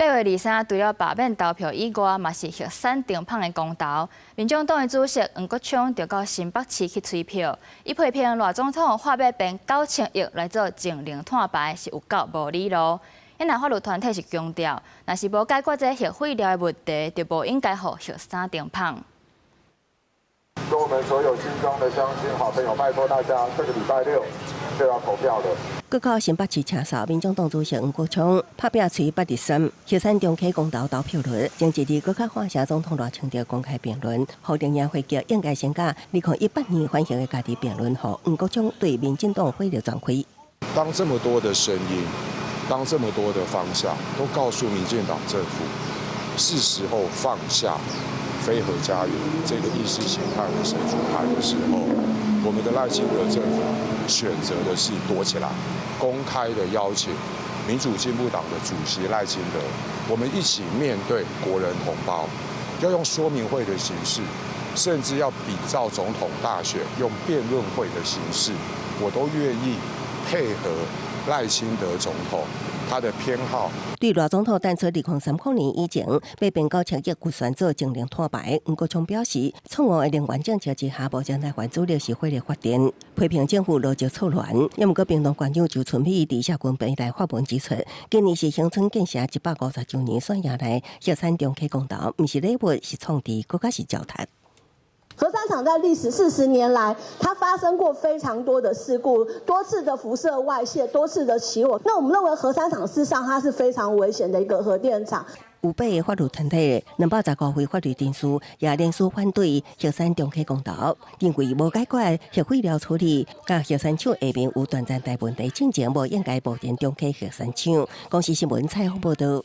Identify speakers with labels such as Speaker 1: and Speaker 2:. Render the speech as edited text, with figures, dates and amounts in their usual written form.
Speaker 1: 8月23，除了罢免投票以外，嘛是核酸停放的公投。民众党的主席黄国昌就到新北市去催票，伊批评赖总统花要变9000亿来做净零碳排是有够无理路。因内法律团体是强调，若是无解决这核废料的问题，就无应该互核酸停放。
Speaker 2: 跟我们所有新庄的乡亲好朋友，拜托大家，这个礼拜6就要投票了。
Speaker 3: 各到新北市车扫，民众党主席黄国昌拍拼催823，核酸中期公投投票率，前一日搁较发射总统赖清德公开辩论，后定也回击应该先甲2018年反省的家己辩论后，黄国昌对民进党火力全开。
Speaker 4: 当这么多的声音，当这么多的方向都告诉民进党政府，是时候放下非核家园这个意识形态的神主牌的时候，我们的赖清德政府选择的是躲起来，公开的邀请民主进步党的主席赖清德，我们一起面对国人同胞，要用说明会的形式，甚至要比照总统大选用辩论会的形式，我都愿意配合赖清德总统他的偏好。
Speaker 3: 对赖总统单出2030年以前被变到9000亿预算做净零碳排，黄国昌表示，创案的能源政策之下，目前台湾主力是火力发电，批评政府逻辑错乱。也毋过，平东县长就春美伫社群平台发文指出，今年是乡村建设150周年，选下来核酸中期公投，毋是礼物，是创治，更加是糟蹋。
Speaker 5: 核三厂在历史40年来，它发生过非常多的事故，多次的辐射外泄，多次的起火。那我们认为核三厂事实上它是非常危险的一个核电厂。
Speaker 3: 有8个法律团体215位法律人士也联署反对核酸中期公投，认为无解决核废料处理、甲核酸厂下面有短暂大问题，进前无应该部件中期核酸厂。公司新闻采访报道。